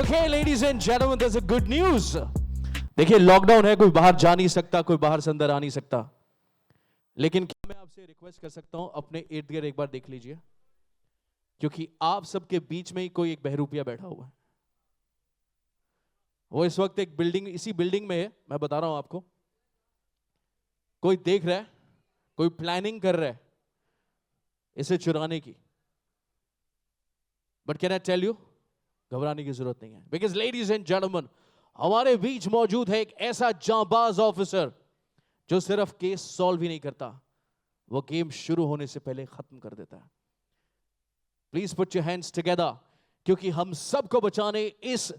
Okay, ladies and gentlemen, there's a good news. देखिए lockdown है, कोई बाहर जा नहीं सकता, कोई बाहर से अंदर आ नहीं सकता, लेकिन क्या मैं आपसे रिक्वेस्ट कर सकता हूं, अपने इर्द गिर्द एक बार देख लीजिए, क्योंकि आप सबके बीच में ही कोई एक बहरूपिया बैठा हुआ है। वो इस वक्त एक बिल्डिंग, इसी बिल्डिंग में है, मैं बता रहा हूं आपको। कोई देख रहा है, कोई प्लानिंग कर रहा है इसे चुराने की, but can I tell you, घबराने की जरूरत नहीं है, बिकॉज लेडीज एंड जेंटलमैन, हमारे बीच मौजूद है एक ऐसा जांबाज ऑफिसर जो सिर्फ केस सॉल्व ही नहीं करता, वो गेम शुरू होने से पहले खत्म कर देता है। Please put your hands together, क्योंकि हम सबको बचाने, इस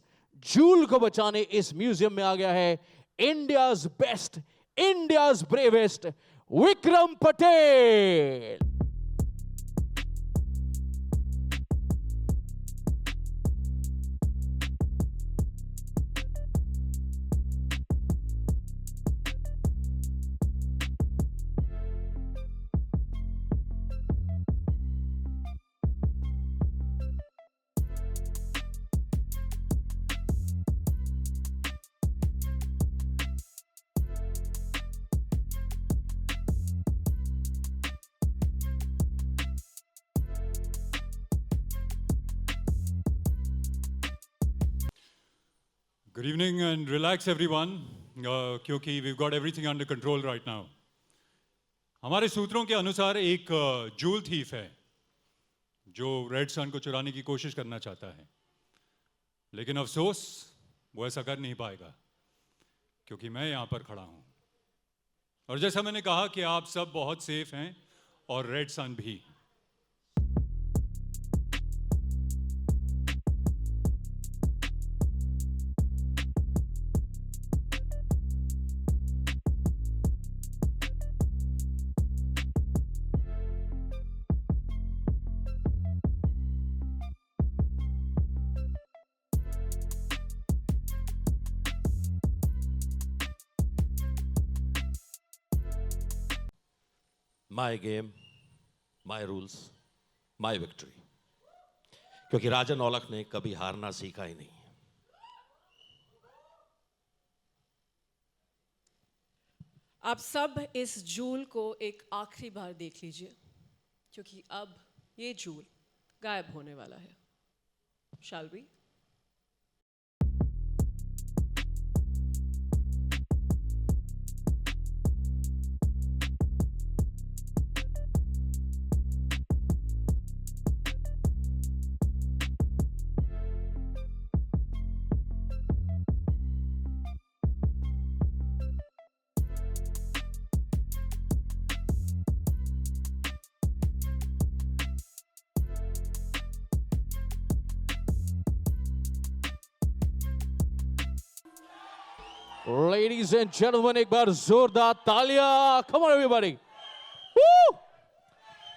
जूल को बचाने इस म्यूजियम में आ गया है India's best, India's bravest Vikram Patel. Good evening and relax everyone, क्योंकि we've got everything under control right now. हमारे सूत्रों के अनुसार एक जूल थीफ है जो रेड सन को चुराने की कोशिश करना चाहता है, लेकिन अफसोस वो ऐसा कर नहीं पाएगा क्योंकि मैं यहाँ पर खड़ा हूँ। और जैसा मैंने कहा कि आप सब बहुत सेफ हैं और रेड सन भी। My game, my rules, my victory. क्योंकि राजन औलख ने कभी हारना सीखा ही नहीं। आप सब इस जूल को एक आखिरी बार देख लीजिए, क्योंकि अब ये जूल गायब होने वाला है। Shall we? Ladies and gentlemen, एक बार जोरदार तालियां. Come on everybody. Woo!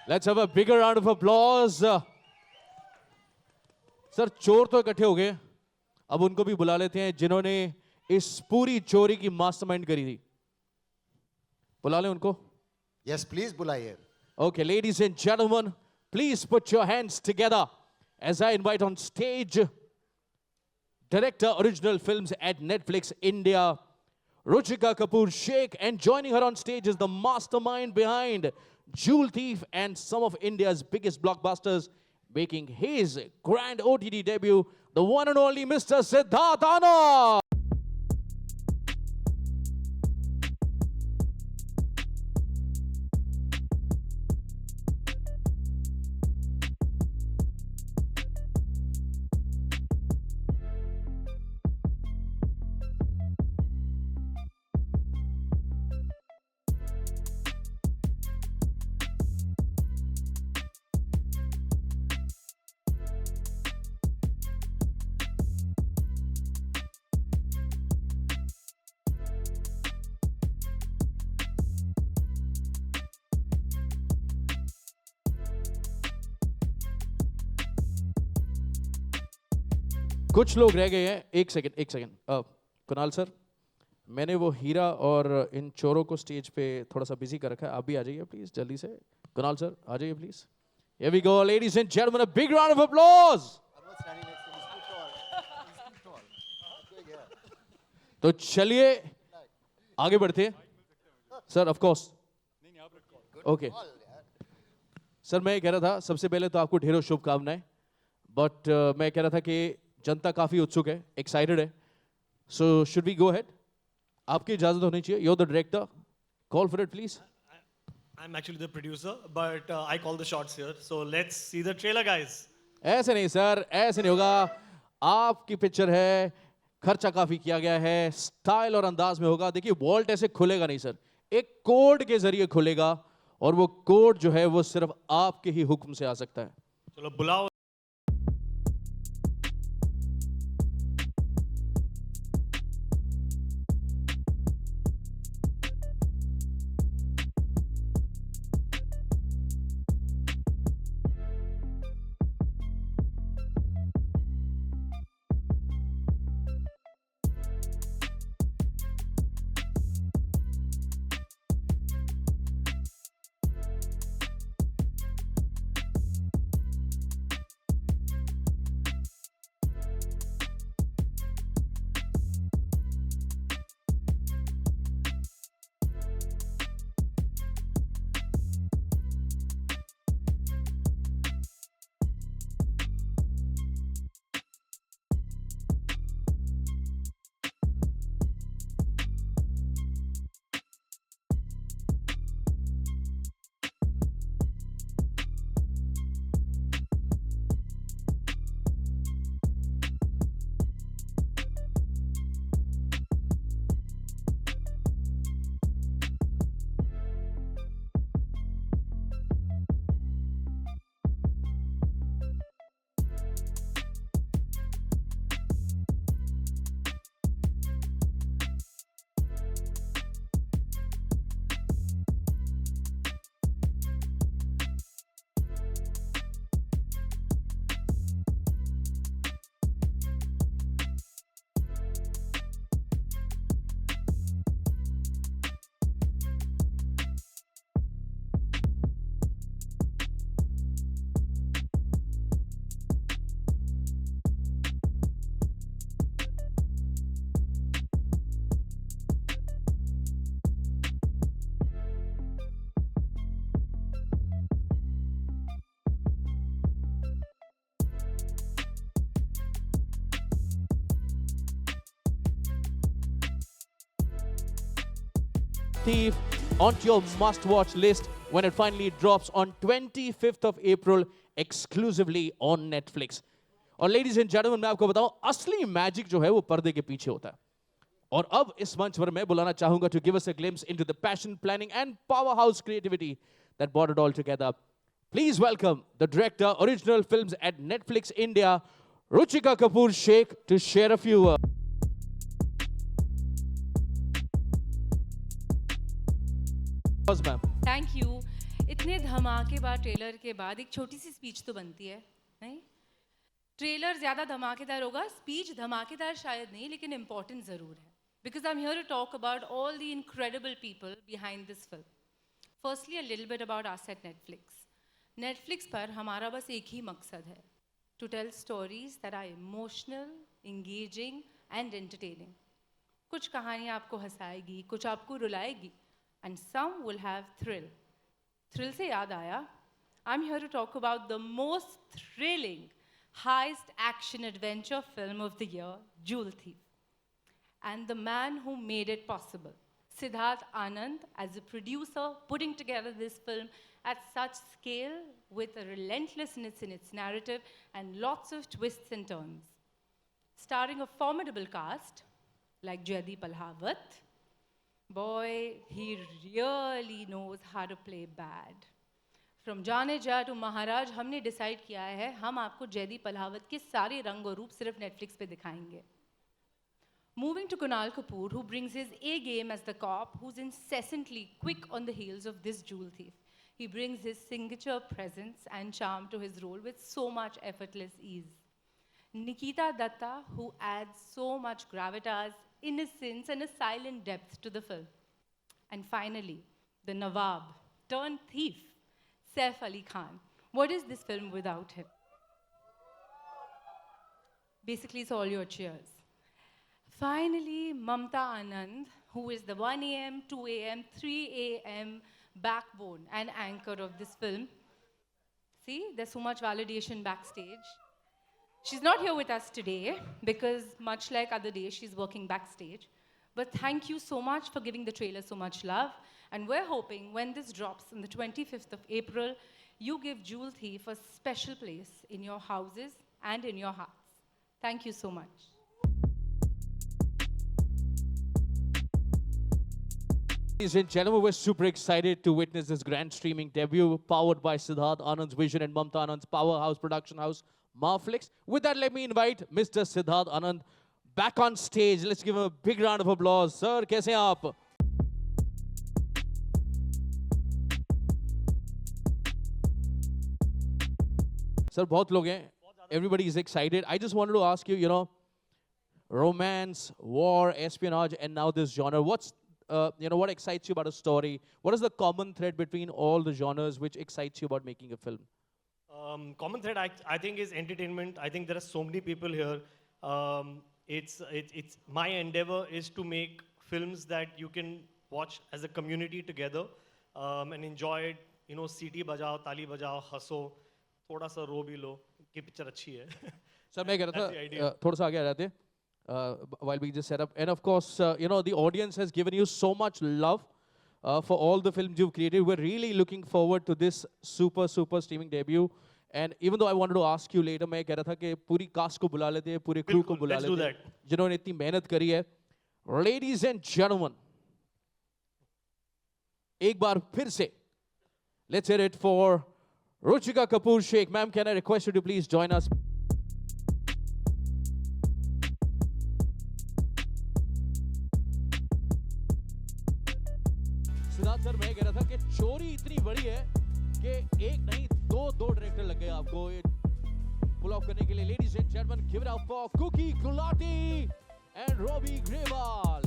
Let's have a bigger round of applause. Sir, चोर तो इकट्ठे हो गए, अब उनको भी बुला लेते हैं जिन्होंने इस पूरी चोरी की मास्टरमाइंड करी थी। बुला लें उनको? Yes, please बुलाइए। Okay, ladies and gentlemen, please put your hands together as I invite on stage Director Original Films at Netflix India, Ruchika Kapoor Sheikh, and joining her on stage is the mastermind behind Jewel Thief and some of India's biggest blockbusters, making his grand OTT debut, the one and only Mr. Siddharth Anand. कुछ लोग रह गए हैं, एक second Kunal sir, मैंने वो हीरा और इन चोरों को स्टेज पे थोड़ा सा बिजी कर रखा है, आप भी आ जाइए प्लीज जल्दी से। कुणाल सर आ जाइए please. Here we go, ladies and gentlemen, a big round of applause. तो चलिए आगे बढ़ते हैं sir, of course. Okay sir, मैं ये कह रहा था सबसे पहले तो आपको ढेरों शुभकामनाएं, बट मैं कह रहा था कि जनता काफी उत्सुक है, एक्साइटेड है, so should we go ahead? आपकी इजाजत होनी चाहिए, you are the director, call for it please. I'm actually the producer, but I call the shots here. So let's see the trailer, guys. ऐसे नहीं सर, ऐसे नहीं होगा, आपकी पिक्चर है, खर्चा काफी किया गया है, स्टाइल और अंदाज में होगा। देखिए वॉल्ट ऐसे खुलेगा नहीं सर, एक कोड के जरिए खुलेगा, और वो कोड जो है वो सिर्फ आपके ही हुक्म से आ सकता है। चलो बुलाओ। Thief onto your must-watch list when it finally drops on 25th of April exclusively on Netflix. और ladies and gentlemen, मैं आपको बताऊं, असली मैजिक जो है वो पर्दे के पीछे होता है। और अब इस मंच पर मैं बुलाना चाहूंगा to give us a glimpse into the passion, planning and powerhouse creativity that brought it all together. Please welcome the director, original films at Netflix India, Ruchika Kapoor Sheikh, to share a few words, ma'am. Thank you. इतने धमाकेदार trailer के बाद एक छोटी सी speech तो बनती है, नहीं? ट्रेलर ज़्यादा धमाकेदार होगा, स्पीच धमाकेदार शायद नहीं, लेकिन इम्पॉर्टेंट ज़रूर है। Because I am here to talk about all the incredible people behind this film. Firstly a little bit about us at Netflix. Netflix पर हमारा बस एक ही मकसद है, to tell stories that are emotional, engaging and entertaining. कुछ कहानियाँ आपको हंसाएगी, कुछ आपको रुलाएगी, and some will have thrill. Thrill से याद आया, I'm here to talk about the most thrilling heist action adventure film of the year, Jewel Thief. And the man who made it possible, Siddharth Anand, as a producer, putting together this film at such scale with a relentlessness in its narrative and lots of twists and turns. Starring a formidable cast like Jaideep Ahlawat. Boy, he really knows how to play bad. From जाने जा to महाराज, हमने decide किया है हम आपको जयदीप अल्हावत के सारे रंग और रूप सिर्फ नेटफ्लिक्स पे दिखाएंगे. Moving to Kunal Kapoor, who brings his A game as the cop, who's incessantly quick on the heels of this jewel thief. He brings his signature presence and charm to his role with so much effortless ease. Nikita Datta, who adds so much gravitas, innocence and a silent depth to the film. And finally, the Nawab turned thief, Saif Ali Khan. What is this film without him? Basically, it's all your cheers. Finally, Mamta Anand, who is the 1 a.m., 2 a.m., 3 a.m. backbone and anchor of this film. See, there's so much validation backstage. She's not here with us today because, much like other days, she's working backstage. But thank you so much for giving the trailer so much love. And we're hoping when this drops on the 25th of April, you give Jewel Thief a special place in your houses and in your hearts. Thank you so much. Ladies and gentlemen, we're super excited to witness this grand streaming debut powered by Siddharth Anand's vision and Mamta Anand's powerhouse production house, Marflix. With that, let me invite Mr. Siddharth Anand back on stage. Let's give him a big round of applause. Sir, कैसे हैं आप? Sir, बहुत लोग हैं. Everybody is excited. I just wanted to ask you, romance, war, espionage, and now this genre. What excites you about a story? What is the common thread between all the genres which excites you about making a film? Common thread, I think, is entertainment. I think there are so many people here. It's my endeavor is to make films that you can watch as a community together and enjoy it. सीटी बजाओ, ताली बजाओ, हंसो, थोड़ा सा रो भी लो कि picture अच्छी है. Sir, मैं कह रहा That's the था idea. थोड़ा सा आगे आ जाते while we just set up. And of course, the audience has given you so much love for all the films you've created. We're really looking forward to this super streaming debut. And even though I wanted to ask you later, मैं कह रहा था कि पूरी cast को बुला लेते हैं, पूरे crew को बिल्कुल, बुला let's do लेते हैं, that. जिन्होंने इतनी मेहनत करी है. Ladies and gentlemen, एक बार फिर से, let's hear it for Ruchika Kapoor Sheikh. Ma'am, can I request you to please join us? Siddharth sir, मैं कह रहा था कि चोरी इतनी बड़ी है कि एक नहीं दो डायरेक्टर लग गए आपको ये पुल ऑफ करने के लिए. Ladies and gentlemen, give it up for Cookie Gulati and Robbie Grewal.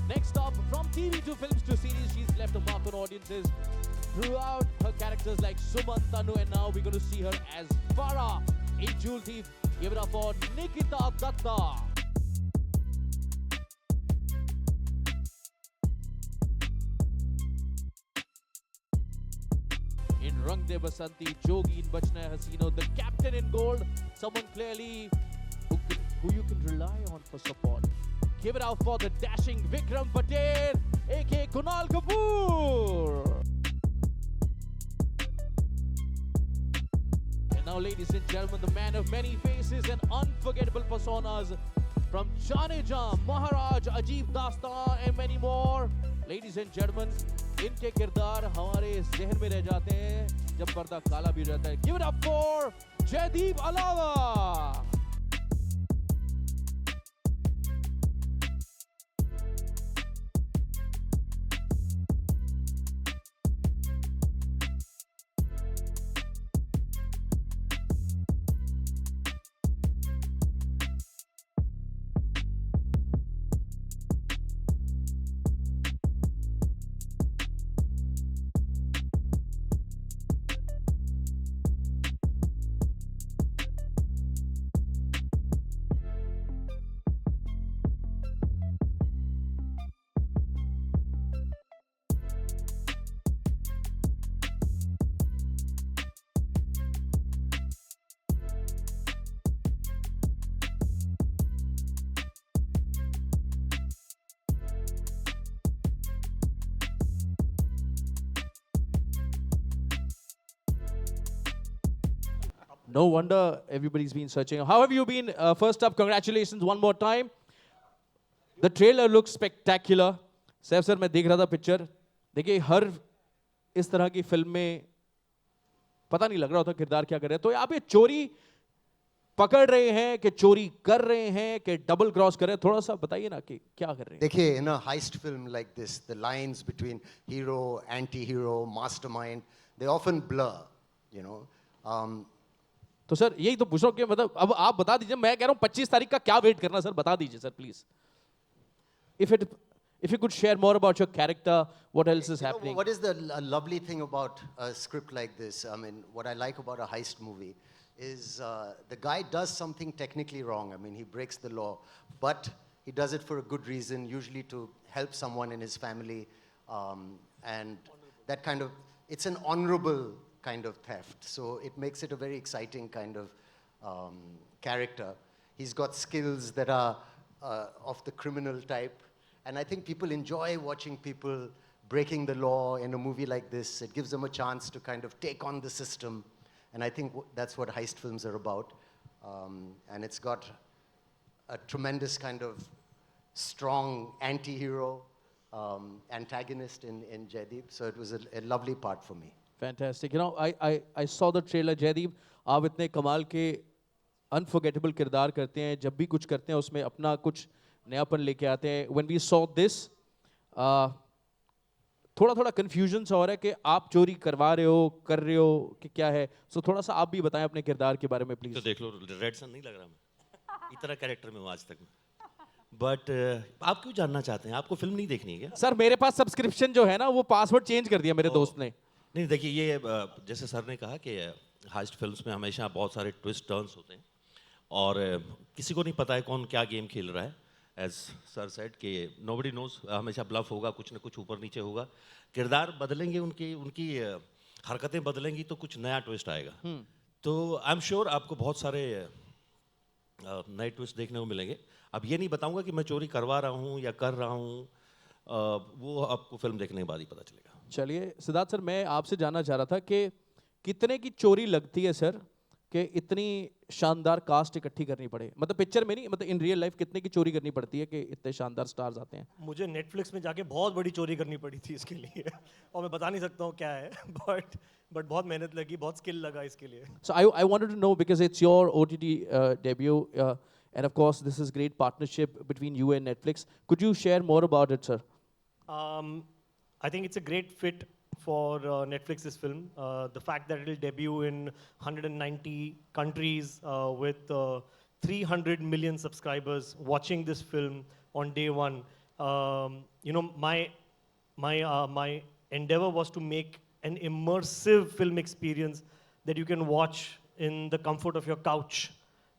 Next up, from TV to films to series, she's left a mark on audiences throughout her characters like Suman, Tanu, and now we're going to see her as Farah in Jewel Thief. Give it up for Nikita Datta. In Rang De Basanti, Jogi in Bachna Hai Hasino, the captain in gold, someone clearly who you can rely on for support. Give it out for the dashing Vikram Patel, aka Kunal Kapoor. And now, ladies and gentlemen, the man of many faces and unforgettable personas from Jane Jam, Maharaj, Ajeeb Dastan, and many more. Ladies and gentlemen, इनके किरदार हमारे जहन में रह जाते हैं जब पर्दा काला भी रहता है. Give it up for Jaideep Alawa. No wonder everybody's been searching. How have you been? First up, congratulations one more time. The trailer looks spectacular. Saif sir, मैं देख रहा था पिक्चर. देखिए, हर इस तरह की फिल्म में पता नहीं लग रहा होता किरदार क्या कर रहे हैं. तो आप ये चोरी पकड़ रहे हैं कि चोरी कर रहे हैं कि डबल क्रॉस कर रहे हैं, थोड़ा सा बताइए ना कि क्या कर रहे हैं. देखिए, in a heist film like this, the lines between hero, anti-hero, mastermind, they often blur, तो सर यही तो पूछ रहा हूँ कि मतलब अब आप बता दीजिए. मैं कह रहा हूँ 25 तारीख का क्या वेट करना सर, बता दीजिए sir please. if you could share more about your character, what else is You know, happening? what is the lovely thing about a script like this? I mean, what I like about a heist movie is the guy does something technically wrong. I mean, he breaks the law, but he does it for a good reason, usually to help someone in his family. And that kind of, it's an honorable kind of theft. So it makes it a very exciting kind of character. He's got skills that are of the criminal type. And I think people enjoy watching people breaking the law in a movie like this. It gives them a chance to kind of take on the system. And I think that's what heist films are about. And it's got a tremendous kind of strong anti-hero antagonist in Jaideep. So it was a lovely part for me. Fantastic. You know, I saw the trailer, Jaideep. आप इतने कमाल के unforgettable किरदार करते हैं, जब भी कुछ करते हैं उसमें अपना कुछ नयापन लेके आते हैं. When we saw this, थोड़ा थोड़ा कंफ्यूजन सा हो रहा है कि आप चोरी करवा रहे हो, कर रहे हो कि क्या है. सो थोड़ा सा आप भी बताएं अपने किरदार के बारे में तो प्लीज. देख लो, रेड सन नहीं लग रहा मैं, इतना कैरेक्टर में हूँ आज तक. बट आप क्यों जानना चाहते हैं? आपको फिल्म नहीं देखनी है क्या? सर मेरे पास सब्सक्रिप्शन जो है ना वो पासवर्ड चेंज कर दिया मेरे दोस्त ने. नहीं, देखिए ये जैसे सर ने कहा कि हाइस्ट फिल्म्स में हमेशा बहुत सारे ट्विस्ट टर्न्स होते हैं और किसी को नहीं पता है कौन क्या गेम खेल रहा है. एज सर सेड कि नोबडी नोज, हमेशा ब्लफ होगा, कुछ ना कुछ ऊपर नीचे होगा. किरदार बदलेंगे, उनकी उनकी हरकतें बदलेंगी तो कुछ नया ट्विस्ट आएगा. तो आई एम श्योर आपको बहुत सारे नए ट्विस्ट देखने को मिलेंगे. अब ये नहीं बताऊंगा कि मैं चोरी करवा रहा हूँ या कर रहा हूँ, वो आपको फिल्म देखने के बाद ही पता चलेगा. चलिए सिद्धार्थ सर, मैं आपसे जानना चाह रहा था कि कितने की चोरी लगती है सर कि इतनी शानदार कास्ट इकट्ठी करनी पड़े. मतलब पिक्चर में नहीं, मतलब इन रियल लाइफ कितने की चोरी करनी पड़ती है कि इतने शानदार स्टार्स आते हैं. मुझे नेटफ्लिक्स में जाके बहुत बड़ी चोरी करनी पड़ी थी इसके लिए और मैं बता नहीं सकता हूँ क्या है बट बहुत मेहनत लगी, बहुत स्किल लगा इसके लिए. So I wanted to know, because it's your OTT debut, and of course this is great partnership between you and Netflix. Could you share more about it, sir? I think it's a great fit for Netflix's film. The fact that it will debut in 190 countries with 300 million subscribers watching this film on day one. You know, my endeavor was to make an immersive film experience that you can watch in the comfort of your couch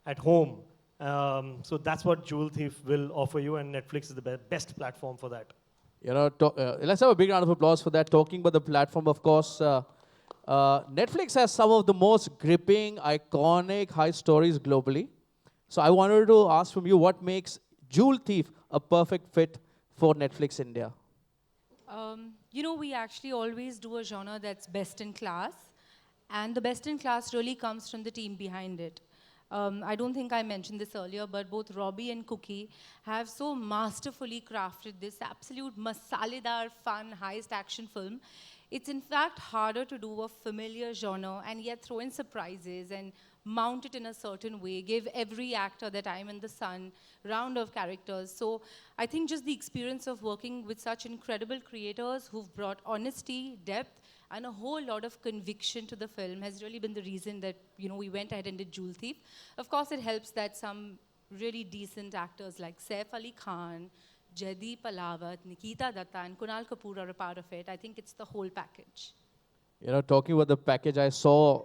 at home. So that's what Jewel Thief will offer you, and Netflix is the best platform for that. You know, let's have a big round of applause for that. Talking about the platform, of course, Netflix has some of the most gripping, iconic high stories globally. So I wanted to ask from you, what makes Jewel Thief a perfect fit for Netflix India? You know, we actually always do a genre that's best in class, and the best in class really comes from the team behind it. I don't think I mentioned this earlier, but both Robbie and Cookie have so masterfully crafted this absolute masaledar, fun, heist action film. It's in fact harder to do a familiar genre and yet throw in surprises and mount it in a certain way, give every actor their time in the sun, round of characters. So I think just the experience of working with such incredible creators who've brought honesty, depth, and a whole lot of conviction to the film has really been the reason that, you know, we went ahead and did Jewel Thief. Of course, it helps that some really decent actors like Saif Ali Khan, Jaideep Alawat, Nikita Datta, and Kunal Kapoor are a part of it. I think it's the whole package. You know, talking about the package, I saw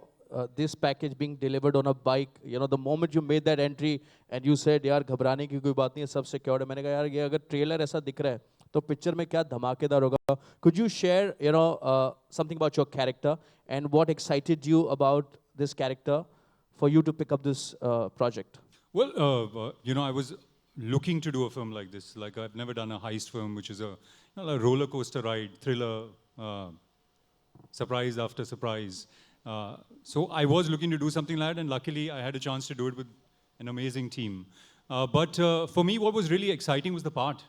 this package being delivered on a bike. You know, the moment you made that entry and you said, यार घबराने की कोई बात नहीं है, सब secured है. मैंने कहा यार ये अगर ट्रेलर ऐसा दिख रहा है तो पिक्चर में क्या धमाकेदार होगा. Could you share, you know, something about your character and what excited you about this character for you to pick up this project? Well, you know, I was looking to do a film like this. Like, I've never done a heist film, which is a, you know, a roller coaster ride, thriller, surprise after surprise. So I was looking to do something like that, and luckily I had a chance to do it with an amazing team. But for me, what was really exciting was the part.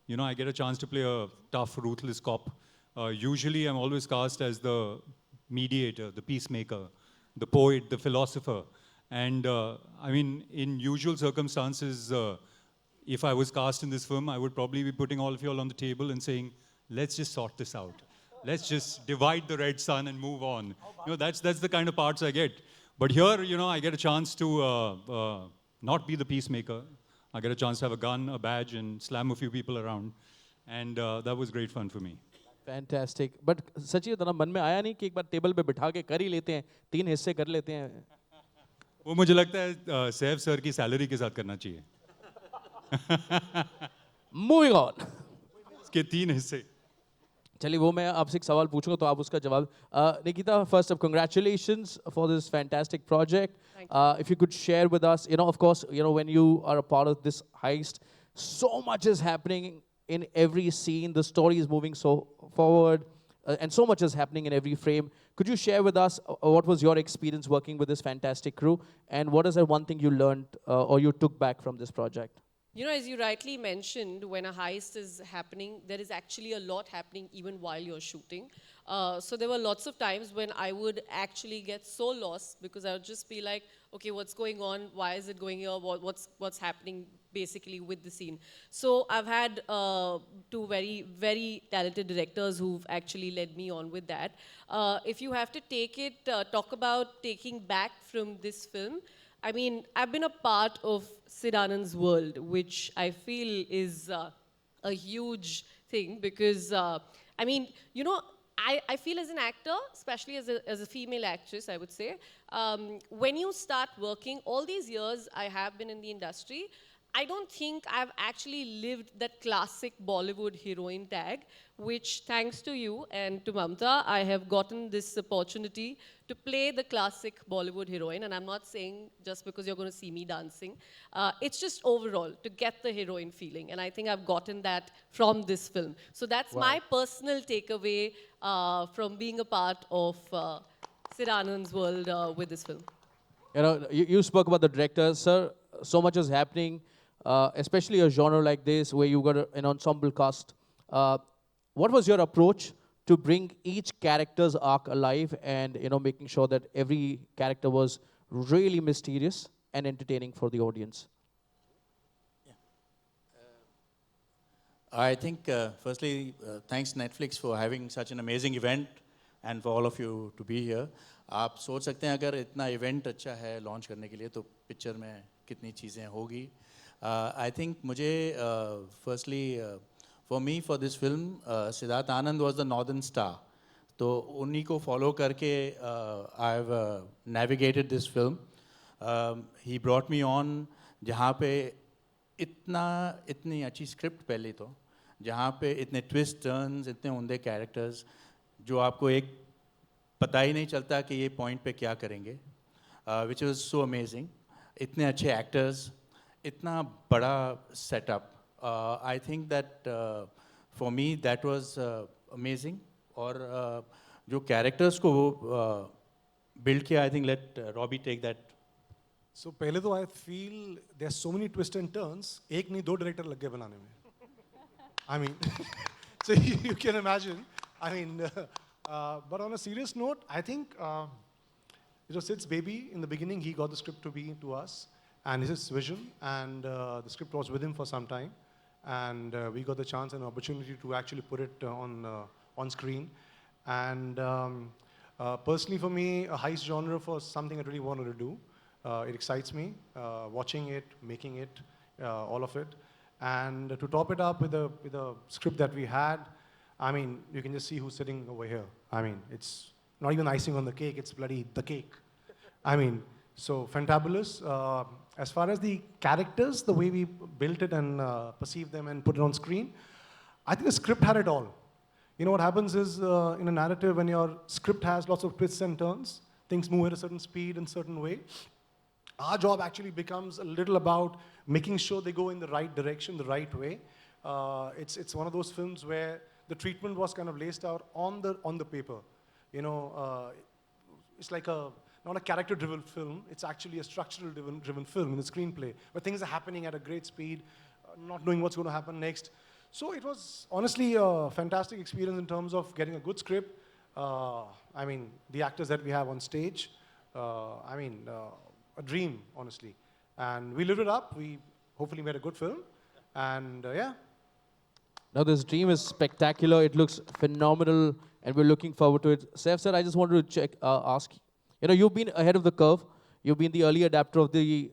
You know, I get a chance to play a tough, ruthless cop. Usually I'm always cast as the mediator, the peacemaker, the poet, the philosopher. And I mean, in usual circumstances, if I was cast in this film, I would probably be putting all of you all on the table and saying, let's just sort this out. Let's just divide the red sun and move on. You know, that's the kind of parts I get. But here, you know, I get a chance to not be the peacemaker. I get a chance to have a gun, a badge, and slam a few people around. and that was great fun for me. Fantastic but सच्ची बताना मन में आया नहीं कि एक बार table पे बिठा के कर ही लेते हैं 3 हिस्से कर लेते हैं वो मुझे लगता है सैफ सर की सैलरी के साथ करना चाहिए. मूविंग ऑन इसके 3 हिस्से. चलिए वो मैं आपसे एक सवाल पूछूंगा तो आप उसका जवाब Nikita first of congratulations for this fantastic project if you could share with us of course when you are a part of this heist so much is happening in every scene the story is moving so forward and so much is happening in every frame could you share with us what was your experience working with this fantastic crew and what is the one thing you learned or you took back from this project You know, as you rightly mentioned, when a heist is happening, there is actually a lot happening even while you're shooting. So there were lots of times when I would actually get so lost because I would just be like, okay, what's going on? Why is it going here? What's happening basically with the scene? So I've had two very, very talented directors who've actually led me on with that. If you have to talk about taking back from this film, I mean, I've been a part of Sid Anand's world, which I feel is a huge thing because, I mean, you know, I feel as an actor, especially as a female actress, I would say, when you start working, all these years I have been in the industry, I don't think I've actually lived that classic Bollywood heroine tag, which thanks to you and to Mamta, I have gotten this opportunity to play the classic Bollywood heroine. And I'm not saying just because you're going to see me dancing. It's just overall to get the heroine feeling. And I think I've gotten that from this film. So that's my personal takeaway from being a part of Sid Anand's world with this film. you spoke about the director sir so much is happening especially a genre like this where you got an ensemble cast. What was your approach to bring each character's arc alive and making sure that every character was really mysterious and entertaining for the audience? I think, firstly, thanks Netflix for having such an amazing event and for all of you to be here. आप सोच सकते हैं अगर इतना event अच्छा है launch करने के लिए तो पिक्चर में कितनी चीज़ें होगी. I think मुझे firstly for me for this film Siddharth Anand was the Northern Star. तो उन्हीं को follow करके I've navigated this film. He brought me on जहाँ पे इतनी अच्छी स्क्रिप्ट पहले तो जहाँ पे इतने ट्विस्ट टर्न्स इतने उमदे कैरेक्टर्स जो आपको एक पता ही नहीं चलता कि ये पॉइंट पे क्या करेंगे विच वाज सो अमेजिंग. इतने अच्छे एक्टर्स इतना बड़ा setup I think that for me that was amazing. और जो कैरेक्टर्स को वो बिल्ड किया I think let Robbie take that. So पहले तो I feel there's so many twists and turns. एक नहीं 2 डायरेक्टर लग गए बनाने में. I mean, so you can imagine. I mean, but on a serious note, I think it was Sid's baby. In the beginning, he got the script to be to us, and it's his vision, and the script was with him for some time, and we got the chance and opportunity to actually put it on screen, and personally for me, a heist genre was something I really wanted to do. It excites me, watching it, making it, all of it. And to top it up with the script that we had, I mean, you can just see who's sitting over here. I mean, it's not even icing on the cake, it's bloody the cake. I mean, so fantabulous. As far as the characters, the way we built it and perceived them and put it on screen, I think the script had it all. You know what happens is, in a narrative, when your script has lots of twists and turns, things move at a certain speed and certain way. Our job actually becomes a little about making sure they go in the right direction, the right way. It's one of those films where the treatment was kind of laced out on the paper. You know, it's like not a character-driven film. It's actually a structural-driven film in the screenplay, where things are happening at a great speed, not knowing what's going to happen next. So it was honestly a fantastic experience in terms of getting a good script. I mean, the actors that we have on stage. A dream, honestly. And we lived it up. We hopefully made a good film. And yeah. Now this dream is spectacular. It looks phenomenal, and we're looking forward to it. Saif sir, I just wanted to ask. You've been ahead of the curve. You've been the early adapter of the,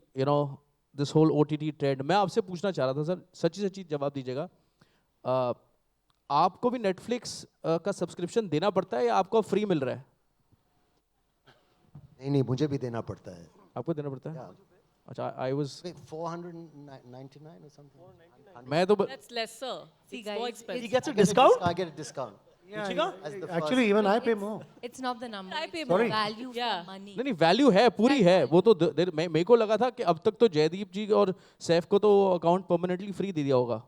this whole OTT trend. मैं आपसे पूछना चाह रहा था sir, सच्ची जवाब दीजिएगा. आपको भी नेटफ्लिक्स का सब्सक्रिप्शन देना पड़ता है या आपको फ्री मिल रहा है? नहीं नहीं मुझे भी देना पड़ता है. आपको देना पड़ता है? Yeah. अच्छा, I was Wait, 499 or something? मैं तो That's lesser. See, It's more guys, expensive. He gets a discount? I get a discount. Ruchika? As the Actually, even I pay more. It's not the number. I pay it's more. the value Yeah. for money. नहीं नहीं value है, पूरी है वो तो. मेरे को लगा था कि अब तक तो जयदीप जी और सैफ को तो अकाउंट परमानेंटली फ्री दे दिया होगा.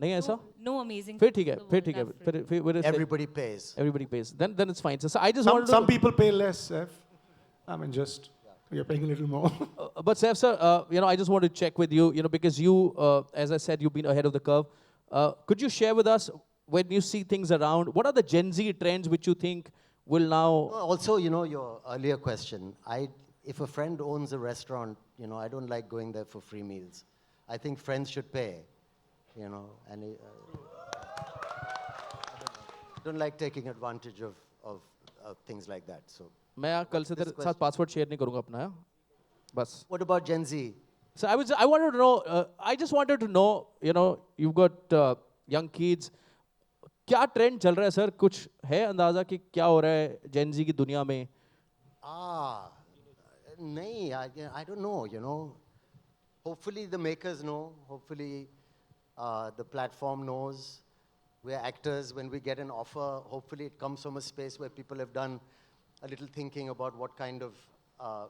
नहीं ऐसा? No amazing. फिर ठीक है, things in the फिर world ठीक है, are free. फिर Everybody pays. everybody pays. Then it's fine. So I just Some, wanted some to. people pay less, Seth. I mean, just you're paying a little more. But Saif sir, I just want to check with you, because you, as I said, you've been ahead of the curve. Could you share with us, when you see things around, what are the Gen Z trends which you think will now? Also, your earlier question, if a friend owns a restaurant, I don't like going there for free meals. I think friends should pay, and don't like taking advantage of things like that. So, मैं कल से तेरे साथ password share नहीं करूँगा अपना, बस. what about Gen Z? So I wanted to know, I just wanted to know, you've got young kids. क्या ट्रेंड चल रहा है सर? कुछ है अंदाजा कि क्या हो रहा है जेन जी की दुनिया में? Nahi, I don't know, Hopefully the makers know. Hopefully the platform knows. We're actors. When we get an offer, hopefully it comes from a space where people have done a little thinking about what kind of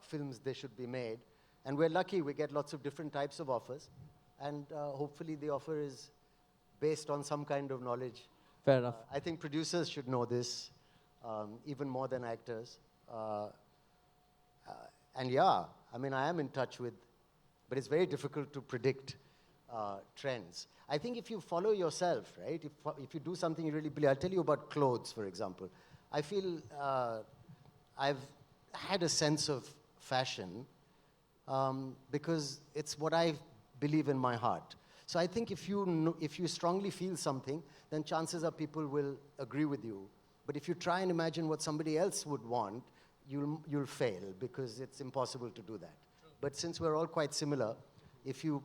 films they should be made. And we're lucky. We get lots of different types of offers. And hopefully the offer is based on some kind of knowledge. Fair enough. I think producers should know this, even more than actors. And yeah, I mean, I am in touch with, but it's very difficult to predict trends. I think if you follow yourself, right, if you do something you really believe, I'll tell you about clothes, for example. I feel I've had a sense of fashion because it's what I believe in my heart. So I think if you strongly feel something, then chances are people will agree with you. But if you try and imagine what somebody else would want, you'll fail because it's impossible to do that. But since we're all quite similar, if you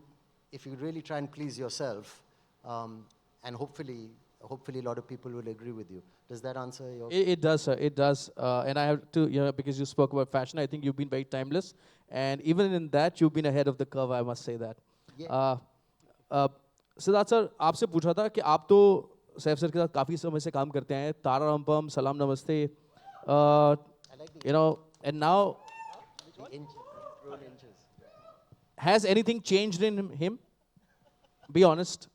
really try and please yourself, and hopefully a lot of people will agree with you. Does that answer your? It does, sir. It does. And I have to, because you spoke about fashion, I think you've been very timeless. And even in that, you've been ahead of the curve, I must say that. Yeah. Siddharth sir, आपसे पूछा था कि आप तो Saif sir के साथ काफ़ी समय से काम करते हैं. तारा रामपम, सलाम नमस्ते. And now, Grown inches. has anything changed in him? Be honest.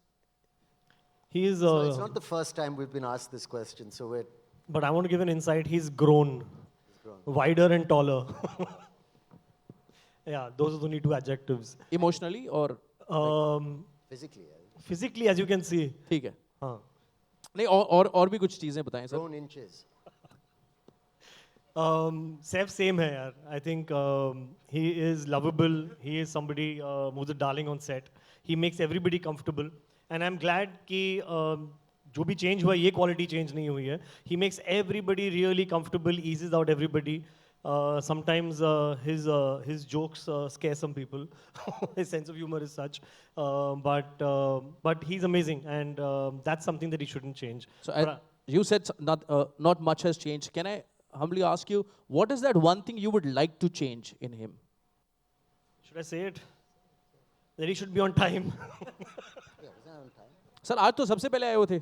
He's, So it's not the first time we've been asked this question. So we're but I want to give an insight. He's grown, grown. wider and taller. Yeah, those are the only two adjectives. Emotionally or? Physically, Physically, as you can see. ठीक है. हाँ. नहीं और भी कुछ चीज़ें बताएं sir. grown inches. Seth, same hai, yaar. I think he is lovable. He is somebody who's a darling on set. He makes everybody comfortable. And I'm glad कि जो भी change हुआ ये quality change नहीं हुई है. He makes everybody really comfortable, eases out everybody. Sometimes his jokes scare some people. His sense of humor is such. But he's amazing, and that's something that he shouldn't change. So you said not much has changed. Can I humbly ask you, what is that one thing you would like to change in him? Should I say it? That he should be on time. Sir, आज तो सबसे पहले आए हुए थे.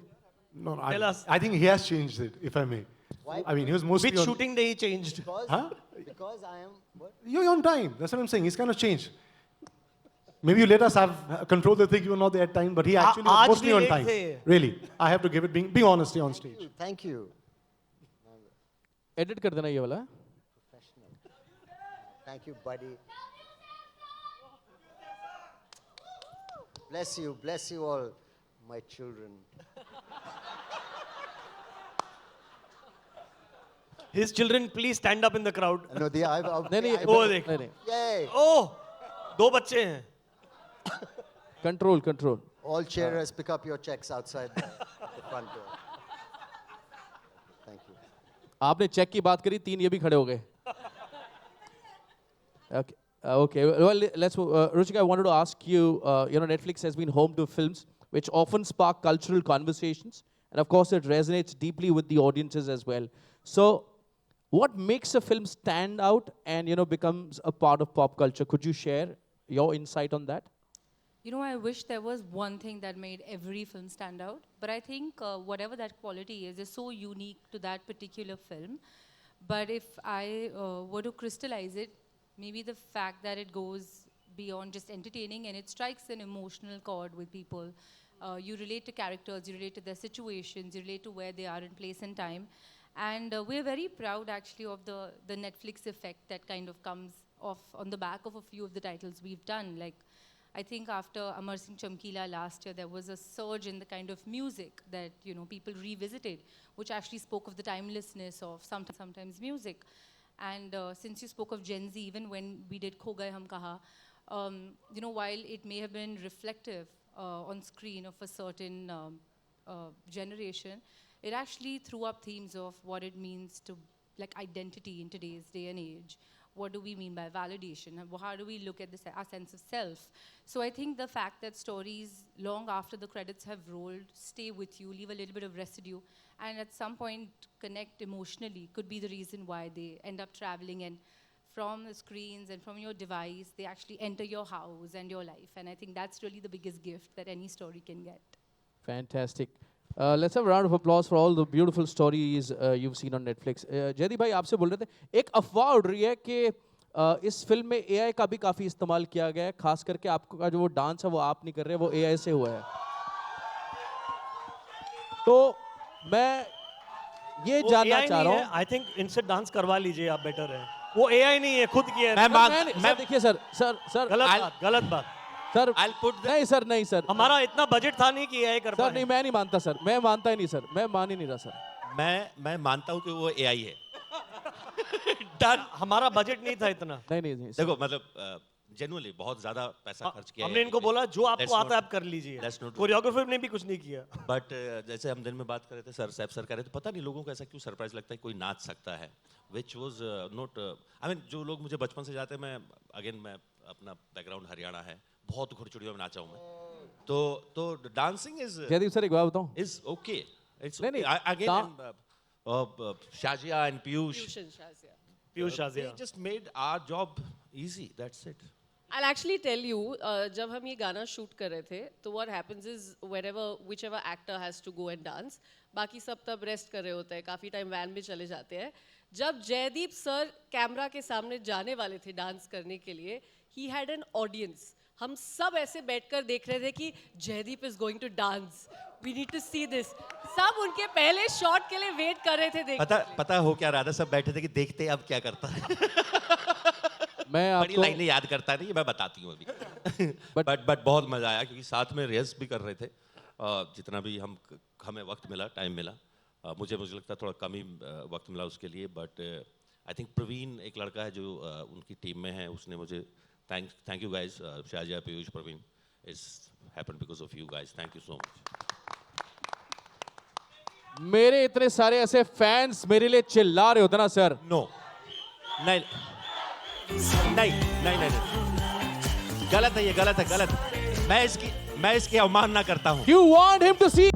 No, Tell us. I think he has changed it, if I may. Why? I mean, he was mostly Which on, shooting day he changed? Because I am what? You're on time. That's what I'm saying. He's kind of changed. Maybe you let us have control the thing. You were not there at time, but he actually was aaj mostly bhi on late time. the. Really, I have to give it. Be honest on stage. Thank you. Edit कर देना ये वाला. Professional. Thank you, buddy. Bless you all, my children. His children, please stand up in the crowd. No, नहीं नहीं वो देख. नहीं नहीं. Yay! Oh, दो बच्चे हैं. Control. All cheerers, pick up your checks outside the front door. Thank you. आपने चेक की बात करी, 3 ये भी खड़े हो गए. Okay. Well, let's move. Ruchika, I wanted to ask you, Netflix has been home to films which often spark cultural conversations and of course, it resonates deeply with the audiences as well. So, what makes a film stand out and becomes a part of pop culture? Could you share your insight on that? You know, I wish there was one thing that made every film stand out, but I think whatever that quality is so unique to that particular film. But if I were to crystallize it, maybe the fact that it goes beyond just entertaining and it strikes an emotional chord with people. You relate to characters, you relate to their situations, you relate to where they are in place and time. And we're very proud actually of the Netflix effect that kind of comes off on the back of a few of the titles we've done. Like, I think after Amar Singh Chamkila last year, there was a surge in the kind of music that people revisited, which actually spoke of the timelessness of sometimes music. And since you spoke of Gen Z, even when we did Kho Gaye Hum Kaha, while it may have been reflective on screen of a certain generation, it actually threw up themes of what it means to like identity in today's day and age. What do we mean by validation? And how do we look at our sense of self? So I think the fact that stories, long after the credits have rolled, stay with you, leave a little bit of residue, and at some point connect emotionally could be the reason why they end up traveling, and from the screens and from your device, they actually enter your house and your life. And I think that's really the biggest gift that any story can get. Fantastic. Let's have a round of applause for all the beautiful stories you've seen on Netflix. Jaideep भाई आपसे बोल रहे थे एक अफवाह उड़ रही है कि इस फिल्म में एआई का भी काफी इस्तेमाल किया गया है, खास करके आपका जो वो डांस है वो आप नहीं कर रहे, वो एआई से हुआ है. तो मैं ये जानना चाह रहा हूँ. आई थिंक इनसे डांस करवा लीजिए आप, बेटर है. वो एआई नहीं है, खुद किया है. मैं देखिए सर गलत बात. सर नहीं सर हमारा इतना बजट था नहीं कि एआई कर सर. नहीं, मैं नहीं मानता सर, मैं मानता ही नहीं सर, मैं मान ही नहीं रहा सर. मैं मानता हूँ कि वो एआई है. हमारा बजट नहीं था इतना. नहीं देखो मतलब जेन्युइनली बहुत ज्यादा पैसा खर्च किया हमने इनको बोला जो आपको आता है आप कर लीजिए. कोरियोग्राफर ने भी कुछ नहीं किया. बट जैसे हम दिन में बात कर रहे थे सर कर रहे थे, पता नहीं लोगों को ऐसा क्यों सरप्राइज लगता है कोई नाच सकता है, which was not. I mean जो लोग मुझे बचपन से जाते हैं, मैं अपना बैकग्राउंड हरियाणा है, बहुत घुड़चुड़ियों में नाचा हूं मैं. तो डांसिंग इज जयदीप सर एक बात बताऊं, इज ओके. इट्स नहीं, again Shazia and Piyush Shazia just made our job easy, that's it. I'll actually tell you, जब हम ये गाना शूट कर रहे थे, तो what happens is whichever actor has to go and dance, बाकी सब तब रेस्ट कर रहे होते हैं, काफ़ी टाइम वैन में चले जाते हैं. जब जयदीप सर कैमरा के सामने जाने वाले थे डांस करने के लिए, he had an audience. हम सब ऐसे बैठकर देख रहे थे कि Jaydeep is going to dance, we need to see this. सब उनके पहले शॉट के लिए वेट कर रहे थे. पता हो क्या रहा था, सब बैठे थे कि देखते अब क्या करता है. मैं बड़ी लाइनें याद करता नहीं, मैं बताती हूँ अभी. बट बहुत मजा आया क्योंकि साथ में रिहर्स भी कर रहे थे. जितना भी हमें वक्त मिला, टाइम मिला. मुझे लगता है थोड़ा कम ही वक्त मिला उसके लिए. बट आई थिंक प्रवीण एक लड़का है जो उनकी टीम में है, उसने मुझे thank you guys, Shazia, Piyush, Praveen. It's happened because of you guys. Thank you so much. मेरे इतने सारे ऐसे फैंस मेरे लिए चिल्ला रहे होते ना सर. No. नहीं. गलत है ये, गलत है. मैं इसकी अवमानना करता हूँ. You want him to see.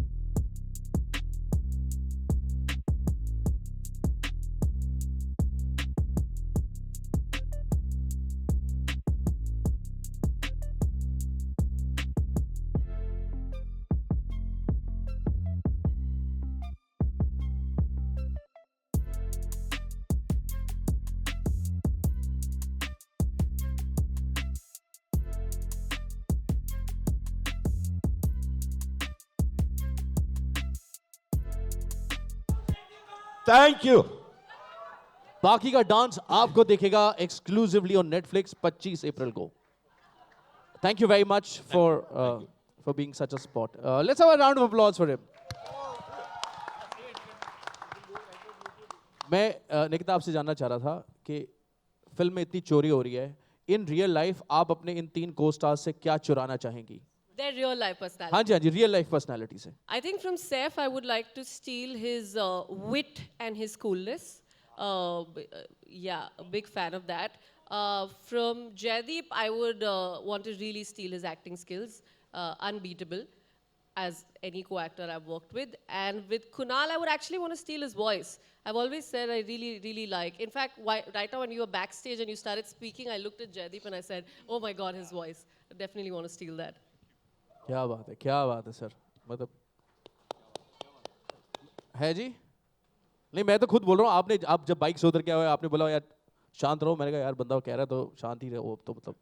Thank you. बाकी का डांस आपको देखेगा एक्सक्लूसिवली ऑन नेटफ्लिक्स 25 अप्रैल को. Thank you very much for being such a spot. Let's have a round of applause for him. मैं निकिता आपसे जानना चाह रहा था कि फिल्म में इतनी चोरी हो रही है, इन रियल लाइफ आप अपने इन 3 को स्टार्स से क्या चुराना चाहेंगी? Their real life personality. हाँ जी, रियल लाइफ पर्सनालिटी से. I think from Saif, I would like to steal his wit and his coolness. Yeah, a big fan of that. From Jaideep, I would want to really steal his acting skills. Unbeatable. as any co-actor I've worked with. And with Kunal, I would actually want to steal his voice. I've always said I really, really like. In fact, right now when you were backstage and you started speaking, I looked at Jaideep and I said, oh my God, his voice. I definitely want to steal that. क्या बात है sir मतलब है जी नहीं मैं तो खुद बोल रहा हूँ आप जब बाइक से उतर के आए आपने बोला यार शांत रहो मैंने कहा यार बंदा कह रहा है तो शांत ही रहो तो मतलब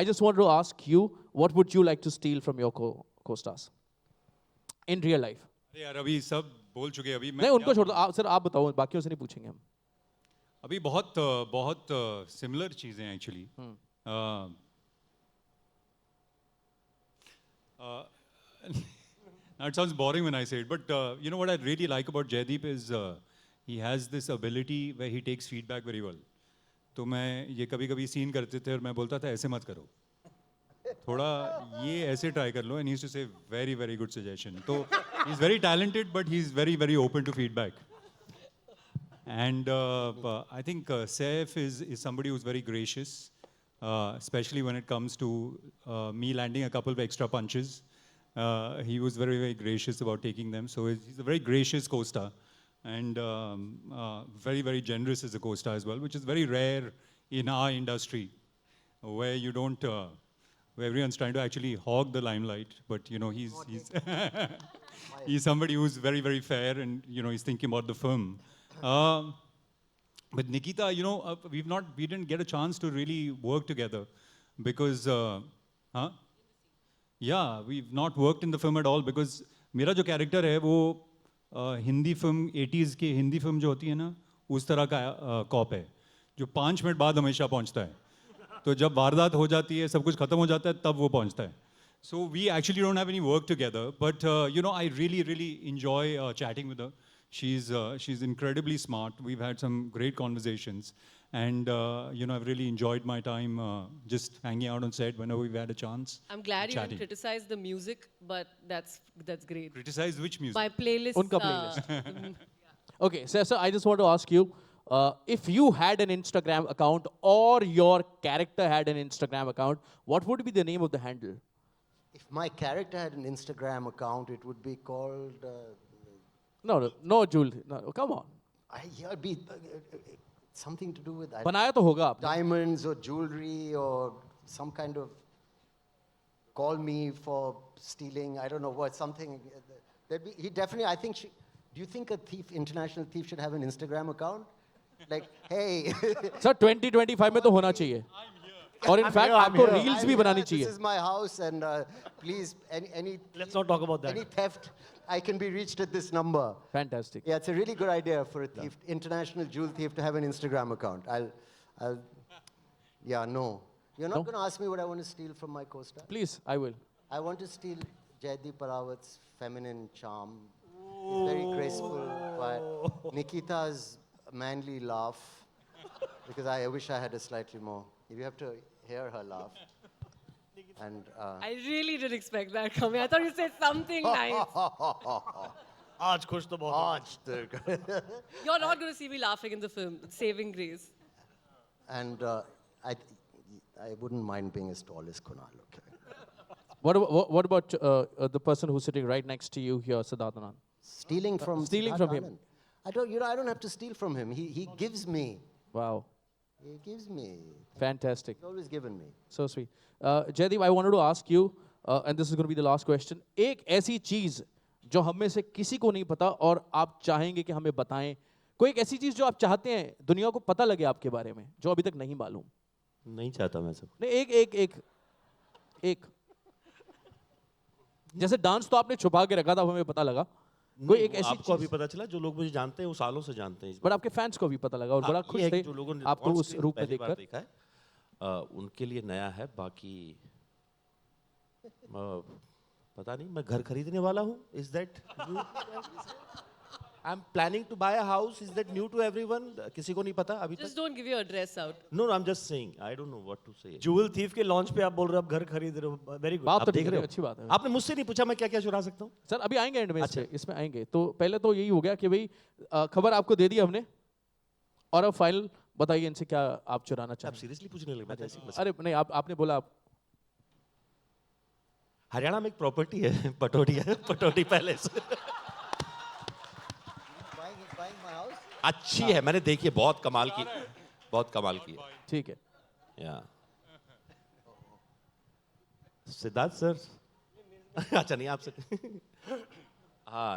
I just want to ask you what would you like to steal from your co-stars in real life अरे यार अभी सब बोल चुके हैं अभी मैं नहीं उनको क्या छोड़ दो सर आप बताओ बाकियों से नहीं पूछेंगे हम अभी बहुत सिमिलर चीज़ें हैं actually now it sounds boring when I say it, but you know what I really like about Jaideep is he has this ability where he takes feedback very well. तो मैं ये कभी-कभी सीन करते थे और मैं बोलता था ऐसे मत करो थोड़ा ये ऐसे ट्राई कर लो and he used to say very good suggestion. तो he's very talented but he's very open to feedback. And I think Saif is somebody who's very gracious, especially when it comes to me landing a couple of extra punches. He was very gracious about taking them. So he's a very gracious co-star and very generous as a co-star as well, which is very rare in our industry, where you don't, where everyone's trying to actually hog the limelight. But you know, he's he's somebody who's very fair and you know he's thinking about the film. But Nikita, you know, we didn't get a chance to really work together because, yeah, we've not worked in the film at all because मेरा जो character है वो Hindi film 80s की Hindi film जो होती है ना उस तरह का कॉप है जो 5 मिनट बाद हमेशा पहुंचता है तो जब वारदात हो जाती है सब कुछ खत्म हो जाता है तब वो पहुंचता है so we actually don't have any work together but you know I really enjoy chatting with her. She's incredibly smart. We've had some great conversations, and you know I've really enjoyed my time just hanging out on set whenever we've had a chance. I'm glad you chatting. didn't criticize the music, but that's great. Criticize which music? My playlist. उनका playlist. Okay, so I just want to ask you, if you had an Instagram account or your character had an Instagram account, what would be the name of the handle? If my character had an Instagram account, it would be called. No, Jules. No, come on. It'd be something to do with बनाया तो होगा आपने. diamonds or jewelry or some kind of. Call me for stealing. I don't know what something. He definitely. I think. Do you think a thief, international thief, should have an Instagram account? Like, hey. Sir, 2025 में तो होना चाहिए. और in fact आपको reels भी बनानी चाहिए. This is my house, and please, any. Let's not talk about that. Any theft, I can be reached at this number. Fantastic. Yeah, it's a really good idea for a thief, international jewel thief, to have an Instagram account. Yeah, no. You're not No? going to ask me what I want to steal from my co-star? Please, I will. I want to steal Jaideep Arawat's feminine charm. He's very graceful, quiet. Nikita's manly laugh, because I wish I had a slightly more. You have to hear her laugh. And I really didn't expect that coming. I thought you said something nice. आज खुश तो बहुत हो। You're not going to see me laughing in the film. Saving Grace. And I wouldn't mind being as tall as Kunal. Okay. What about the person who's sitting right next to you here, Siddharth Anand? Stealing from him. I don't have to steal from him. He gives me. Wow. He gives me. Fantastic. He's always given me. So sweet. Jaideep, I wanted to ask you, and this is going to be the last question. एक ऐसी चीज जो हम में से किसी को नहीं पता और आप चाहेंगे कि हमें बताएं, कोई एक ऐसी चीज जो आप चाहते हैं दुनिया को पता लगे आपके बारे में जो अभी तक नहीं मालूम. नहीं चाहता मैं सब नहीं एक जैसे डांस तो आपने छुपा के रखा था हमें पता लगा. कोई एक ऐसी आपको अभी पता चला जो लोग मुझे जानते हैं वो सालों से जानते हैं बट आपके फैंस को भी पता लगा और बड़ा खुश थे जो लोगों ने आपको on उस screen रूप में पहली बार देखकर. देखा है उनके लिए नया है बाकी पता नहीं मैं घर खरीदने वाला हूँ is that I am planning to buy a house is that new to everyone किसी को नहीं पता अभी Just तक don't give your address out. No I am just saying I don't know what to say Jewel Thief के launch पे आप बोल रहे हो आप घर खरीद रहे हो वेरी गुड बात तो देख ठीक रहे है, हो अच्छी बात है. आपने मुझसे नहीं पूछा मैं क्या क्या चुरा सकता हूँ सर अभी आएंगे एंड में इसमें आएंगे. तो पहले तो यही हो गया कि भाई खबर आपको दे दी हमने और अब फाइनल बताइए इनसे क्या आप चुराना आप चाहते हैं. सीरियसली पूछने लगे मैं तो ऐसे ही अरे नहीं आपने बोला आप हरियाणा में एक प्रॉपर्टी है पटोटी पैलेस। अच्छी है, मैंने देखी है, बहुत कमाल की है। ठीक है। या सिद्धार्थ सर अच्छा नहीं आपसे हाँ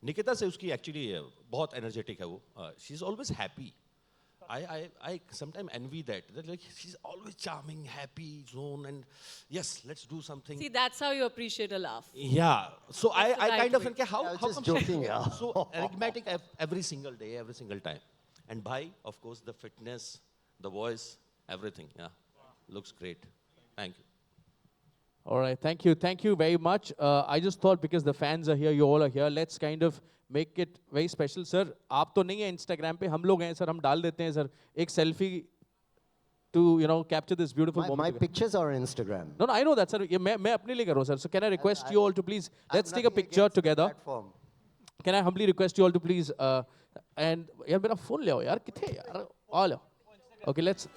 निकिता से उसकी एक्चुअली बहुत एनर्जेटिक है वो, she is always happy. I sometimes envy that. Like she's always charming, happy zone, and yes, let's do something. See, that's how you appreciate a laugh. Yeah. So I That's the right kind of way. think how I was how just come joking, she, yeah. so enigmatic every single day, every single time. And by of course the fitness, the voice, everything. Yeah, looks great. Thank you. All right, thank you very much. I just thought because the fans are here, you all are here, let's kind of make it very special. Sir, आप तो नहीं है Instagram पे, हम लोग हैं sir, हम डाल देते हैं सर एक selfie to capture this beautiful My moment. pictures are on Instagram. No, I know that sir. ये मैं अपने लिए कर रहा हूँ sir. So can I request you all to please let's take a Nothing picture against the together. platform. Can I humbly request you all to please and यार मेरा phone ले आओ यार किथे यार आ लो. Okay, let's